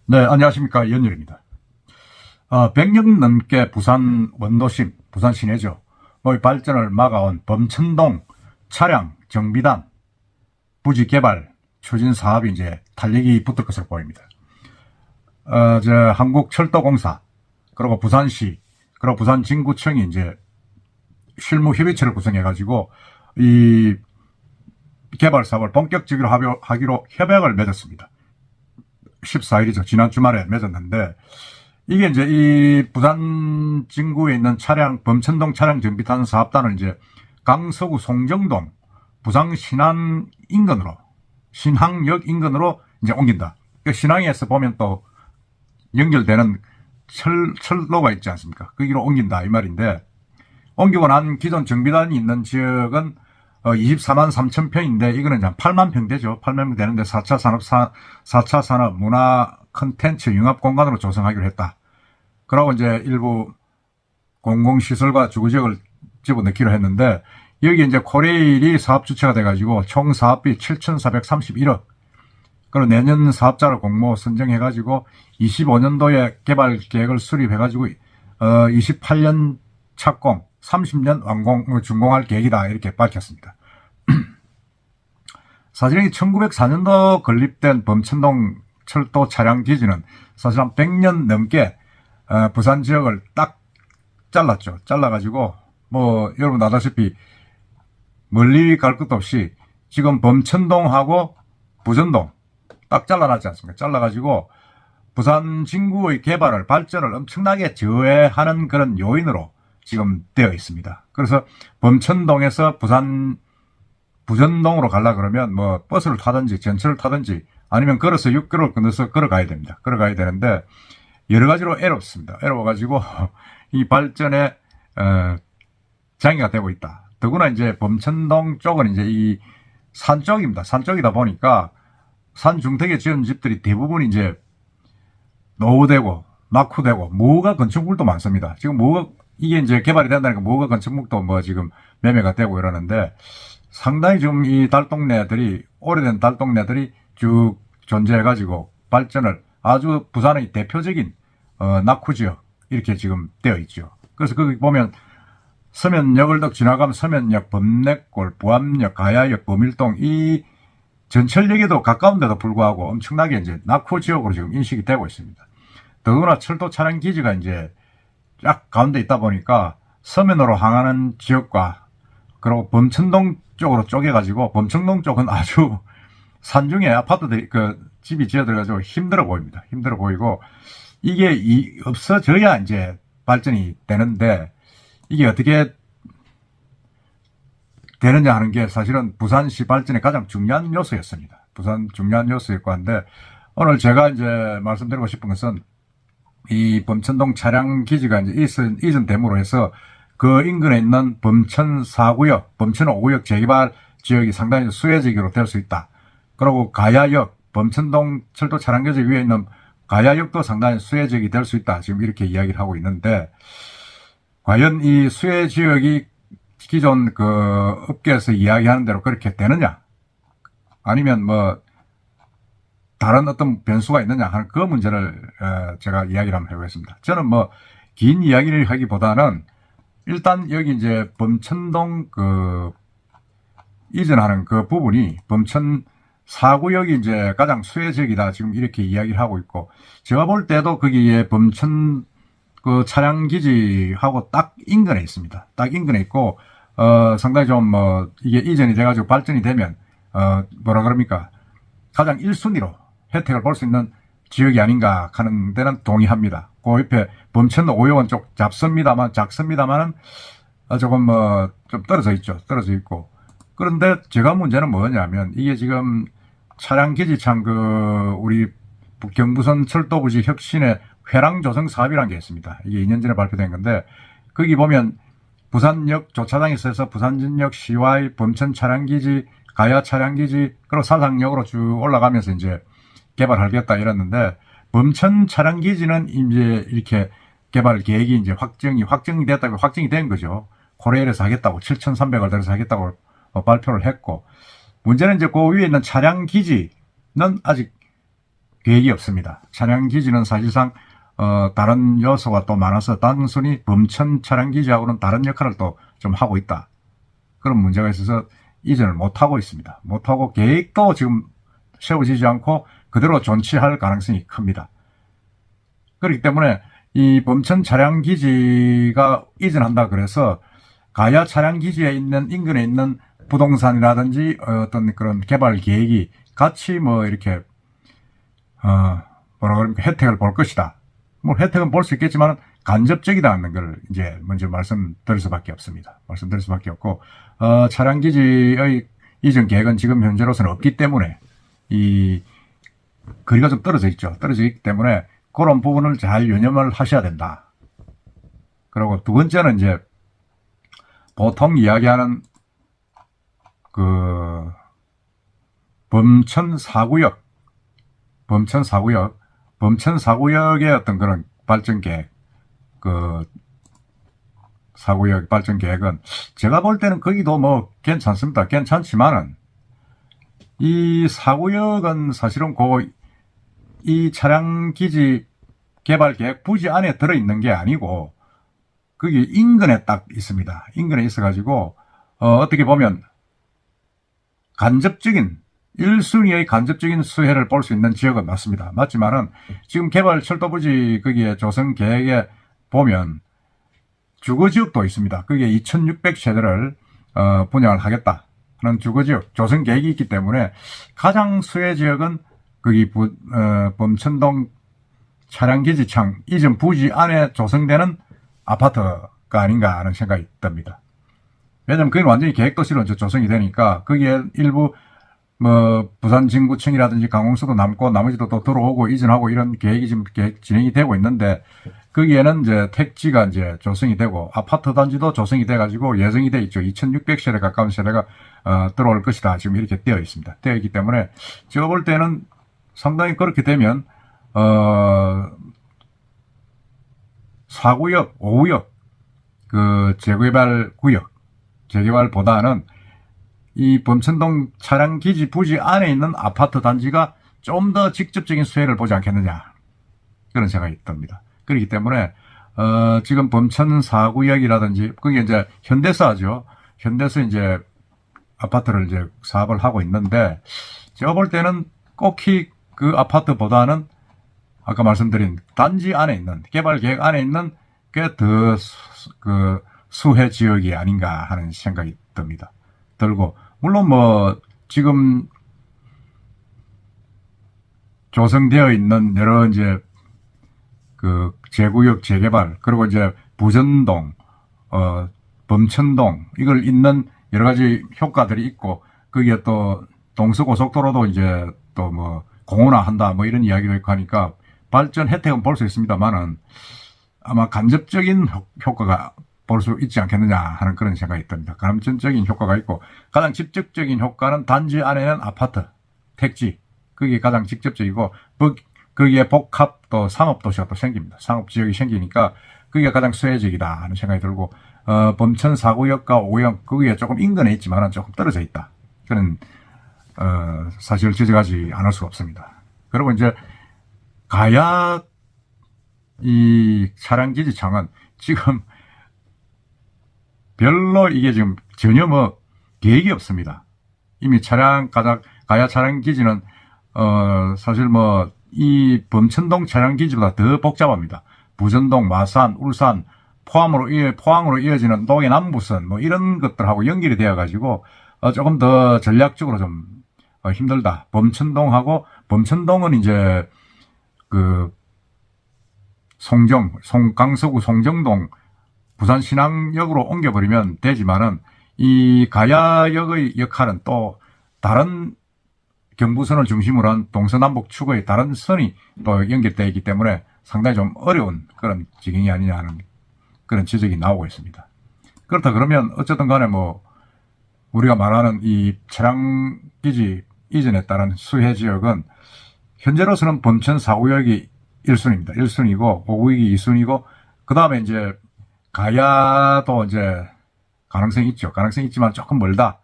네, 안녕하십니까. 연율입니다. 100년 넘게 부산 원도심, 부산 시내죠. 의 발전을 막아온 범천동 차량 정비단 부지 개발 추진 사업이 이제 탄력이 붙을 것으로 보입니다. 한국철도공사, 그리고 부산시, 그리고 부산진구청이 이제 실무협의체를 구성해가지고 이 개발 사업을 본격적으로 하기로 협약을 맺었습니다. 14일이죠. 지난 주말에 맺었는데, 이게 이제 이 부산 진구에 있는 범천동 차량 정비탄 사업단을 이제 강서구 송정동 부산 신안 인근으로, 신항역 인근으로 이제 옮긴다. 그러니까 신항에서 보면 또 연결되는 철로가 있지 않습니까? 거기로 옮긴다 이 말인데, 옮기고 난 기존 정비단이 있는 지역은 24만 3천 평인데, 이거는 이제 8만 평 되죠. 8만 평 되는데 4차 산업 문화 컨텐츠 융합 공간으로 조성하기로 했다. 그러고 이제 일부 공공시설과 주거지역을 집어넣기로 했는데, 여기 이제 코레일이 사업 주체가 돼가지고 총 사업비 7,431억. 그리고 내년 사업자를 공모 선정해가지고 25년도에 개발 계획을 수립해가지고 28년 착공, 30년 준공할 계획이다 이렇게 밝혔습니다. 사실 1904년도 건립된 범천동 철도 차량 기지는 사실 한 100년 넘게 부산 지역을 딱 잘랐죠. 잘라가지고 뭐 여러분 아다시피 멀리 갈 것도 없이 지금 범천동하고 부전동 딱 잘라놨지 않습니까? 잘라가지고 부산 진구의 개발을, 발전을 엄청나게 저해하는 그런 요인으로 지금 되어 있습니다. 그래서 범천동에서 부전동으로 가려 그러면 뭐 버스를 타든지 전철을 타든지 아니면 걸어서 6km 건너서 걸어가야 됩니다. 걸어가야 되는데 여러 가지로 애롭습니다. 애로워가지고 이 발전에 장애가 되고 있다. 더구나 이제 범천동 쪽은 이제 이 산 쪽입니다. 산 쪽이다 보니까 산 중턱에 지은 집들이 대부분 이제 노후되고 낙후되고 무허가 건축물도 많습니다. 지금 이게 이제 개발이 된다니까 무허가 건축물도 뭐 지금 매매가 되고 이러는데, 상당히 지금 이 달동네들이, 오래된 달동네들이 쭉 존재해가지고 발전을 아주 부산의 대표적인 낙후지역 이렇게 지금 되어 있죠. 그래서 거기 보면 서면역을 딱 지나가면 서면역, 범내골, 부암역, 가야역, 범일동, 이 전철역에도 가까운데도 불구하고 엄청나게 이제 낙후지역으로 지금 인식이 되고 있습니다. 더구나 철도 차량 기지가 이제 쫙 가운데 있다 보니까 서면으로 향하는 지역과, 그리고 범천동 쪽으로 쪼개가지고, 범천동 쪽은 아주 산중에 아파트들이 집이 지어들어가지고 힘들어 보입니다. 힘들어 보이고, 이게 없어져야 이제 발전이 되는데, 이게 어떻게 되느냐 하는 게 사실은 부산시 발전의 가장 중요한 요소였습니다. 부산 중요한 요소였고 한데, 오늘 제가 이제 말씀드리고 싶은 것은 이 범천동 차량 기지가 이제 이전됨으로 해서 그 인근에 있는 범천 4구역, 범천 5구역 재개발 지역이 상당히 수혜지역으로 될 수 있다. 그리고 가야역, 범천동 철도 차량 기지 위에 있는 가야역도 상당히 수혜지역이 될 수 있다. 지금 이렇게 이야기를 하고 있는데, 과연 이 수혜지역이 기존 업계에서 이야기하는 대로 그렇게 되느냐? 아니면 뭐 다른 어떤 변수가 있느냐 하는 그 문제를 제가 이야기를 한번 해보겠습니다. 저는 뭐 긴 이야기를 하기보다는 일단 여기 이제 범천동 이전하는 그 부분이 범천 4구역이 이제 가장 수혜지역이다 지금 이렇게 이야기를 하고 있고, 제가 볼 때도 거기에 범천 차량 기지하고 딱 인근에 있습니다. 딱 인근에 있고 상당히 좀 이게 이전이 돼가지고 발전이 되면 뭐라 그럽니까, 가장 1순위로 혜택을 볼 수 있는 지역이 아닌가 하는 데는 동의합니다. 그 옆에 범천 5역은 좀 작습니다만은 조금 좀 떨어져 있죠. 떨어져 있고. 그런데 제가 문제는 뭐냐면, 이게 지금 차량 기지참 우리 경부선 철도부지 혁신의 회랑 조성 사업이라는 게 있습니다. 이게 2년 전에 발표된 건데, 거기 보면 부산역 조차장에서 해서 부산진역, CY, 범천 차량기지, 가야 차량기지, 그리고 사상역으로 쭉 올라가면서 이제 개발하겠다 이랬는데, 범천 차량기지는 이제 이렇게 개발 계획이 이제 확정이 됐다고, 확정이 된 거죠. 코레일에서 하겠다고 7,300을 들여서 하겠다고 발표를 했고, 문제는 이제 그 위에 있는 차량기지는 아직 계획이 없습니다. 차량기지는 사실상 다른 요소가 또 많아서 단순히 범천 차량기지하고는 다른 역할을 또 좀 하고 있다. 그런 문제가 있어서 이전을 못하고 있습니다. 못하고 계획도 지금 세워지지 않고 그대로 존치할 가능성이 큽니다. 그렇기 때문에 이 범천 차량기지가 이전한다 그래서 가야 차량기지에 있는 인근에 있는 부동산이라든지 어떤 그런 개발 계획이 같이 뭐 이렇게 뭐라 그럽니까 혜택을 볼 것이다. 뭐 혜택은 볼 수 있겠지만 간접적이다는 걸 이제 먼저 말씀드릴 수밖에 없습니다. 말씀드릴 수밖에 없고 차량기지의 이전 계획은 지금 현재로서는 없기 때문에 이 거리가 좀 떨어져 있죠. 떨어져 있기 때문에 그런 부분을 잘 유념을 하셔야 된다. 그리고 두 번째는 이제 보통 이야기하는 그 범천 4구역의 어떤 그런 발전 계획, 그 4구역 발전 계획은 제가 볼 때는 거기도 뭐 괜찮습니다. 괜찮지만은 이 4구역은 사실은 이 차량기지 개발 계획 부지 안에 들어있는 게 아니고 그게 인근에 딱 있습니다. 인근에 있어가지고 어떻게 보면 간접적인 1순위의 간접적인 수혜를 볼 수 있는 지역은 맞습니다. 맞지만은 지금 개발 철도부지 거기에 조성 계획에 보면 주거지역도 있습니다. 거기에 2600세대를 분양을 하겠다 하는 주거지역 조성 계획이 있기 때문에 가장 수혜 지역은 거기 범천동 차량기지창 이전 부지 안에 조성되는 아파트가 아닌가 하는 생각이 듭니다. 왜냐면 그게 완전히 계획도시로 조성이 되니까 거기에 일부 뭐 부산 진구청이라든지 강원수도 남고 나머지도 또 들어오고 이전하고 이런 계획이 지금 진행이 되고 있는데 거기에는 이제 택지가 이제 조성이 되고 아파트 단지도 조성이 돼 가지고 예정이 돼 있죠. 2600세대 가까운 세대가 들어올 것이다. 지금 이렇게 되어 있습니다. 되어 있기 때문에 제가 볼 때는 상당히 그렇게 되면 4구역, 5구역 그 재개발 구역 재개발보다는 이 범천동 차량기지 부지 안에 있는 아파트 단지가 좀 더 직접적인 수혜를 보지 않겠느냐 그런 생각이 듭니다. 그렇기 때문에 지금 범천 4구역이라든지 그게 이제 현대사죠. 현대사 이제 아파트를 이제 사업을 하고 있는데 제가 볼 때는 꼭히 그 아파트보다는 아까 말씀드린 단지 안에 있는 개발 계획 안에 있는 게 더 그 수혜 지역이 아닌가 하는 생각이 듭니다. 들고 물론 뭐 지금 조성되어 있는 여러 이제 그 재구역 재개발 그리고 이제 부전동 범천동 이걸 잇는 여러 가지 효과들이 있고 거기에 또 동서고속도로도 이제 또 뭐 공원화한다 뭐 이런 이야기도 있고 하니까 발전 혜택은 볼 수 있습니다만은 아마 간접적인 효과가 볼 수 있지 않겠느냐 하는 그런 생각이 듭니다. 간접적인 효과가 있고 가장 직접적인 효과는 단지 안에는 아파트, 택지 그게 가장 직접적이고 거기에 복합 또 상업도시가 또 생깁니다. 상업지역이 생기니까 그게 가장 수혜적이다 하는 생각이 들고 범천 4구역과 5구역 거기에 조금 인근에 있지만 조금 떨어져 있다. 그런 사실을 지적하지 않을 수가 없습니다. 그리고 이제 가야 이 차량기지청은 지금 별로 이게 지금 전혀 뭐 계획이 없습니다. 이미 가야 차량기지는 사실 뭐 이 범천동 차량기지보다 더 복잡합니다. 부전동, 마산, 울산, 포항으로 이어지는 동해 남부선 뭐 이런 것들하고 연결이 되어 가지고 조금 더 전략적으로 좀 힘들다. 범천동은 이제 그 강서구 송정동 부산 신항역으로 옮겨버리면 되지만은 이 가야역의 역할은 또 다른 경부선을 중심으로 한 동서남북 축의 다른 선이 또 연결되어 있기 때문에 상당히 좀 어려운 그런 지경이 아니냐 하는 그런 지적이 나오고 있습니다. 그렇다 그러면 어쨌든 간에 뭐 우리가 말하는 이 차량기지 이전에 따른 수혜 지역은 현재로서는 범천 4구역이 1순위입니다. 1순위고 5구역이 2순위고 그 다음에 이제 가야도 이제 가능성이 있죠. 가능성이 있지만 조금 멀다.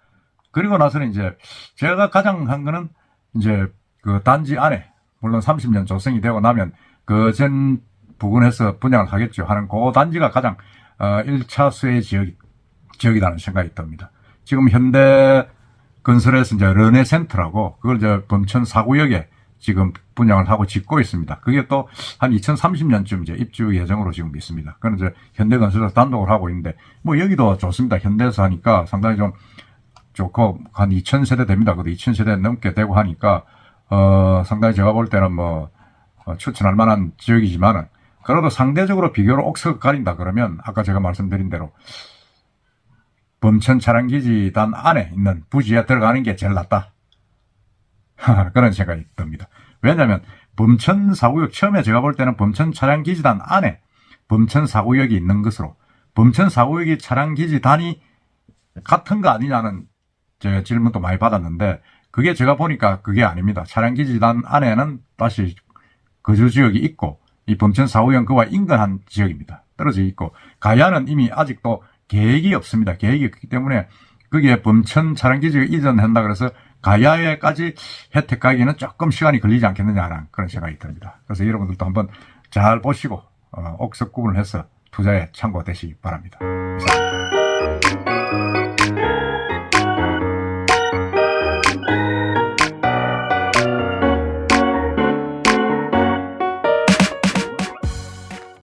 그리고 나서는 이제 제가 가장 한 거는 이제 그 단지 안에 물론 30년 조성이 되고 나면 그 전 부근에서 분양을 하겠죠. 하는 그 단지가 가장 1차 수혜 지역이라는 생각이 듭니다. 지금 현대 건설에서 이제 르네센트라고 그걸 이제 범천 4구역에 지금 분양을 하고 짓고 있습니다. 그게 또 한 2030년쯤 이제 입주 예정으로 지금 있습니다. 그건 이제 현대건설에서 단독을 하고 있는데 뭐 여기도 좋습니다. 현대에서 하니까 상당히 좀 좋고 한 2000세대 됩니다. 그래도 2000세대 넘게 되고 하니까 상당히 제가 볼 때는 뭐 추천할 만한 지역이지만은 그래도 상대적으로 비교로 옥석 가린다 그러면 아까 제가 말씀드린 대로 범천 차량기지단 안에 있는 부지에 들어가는 게 제일 낫다. 그런 생각이 듭니다. 왜냐하면 범천 4구역 처음에 제가 볼 때는 범천 차량기지단 안에 범천 4구역이 있는 것으로 범천 4구역이 차량기지단이 같은 거 아니냐는 제가 질문도 많이 받았는데 그게 제가 보니까 그게 아닙니다. 차량기지단 안에는 다시 거주지역이 있고 이 범천 4구역 그와 인근한 지역입니다. 떨어져 있고 가야는 이미 아직도 계획이 없습니다. 계획이 없기 때문에 거기에 범천 차량기지가 이전한다 그래서 가야에까지 혜택 가기에는 조금 시간이 걸리지 않겠느냐는 그런 생각이 듭니다. 그래서 여러분들도 한번 잘 보시고 옥석 구분을 해서 투자에 참고되시기 바랍니다.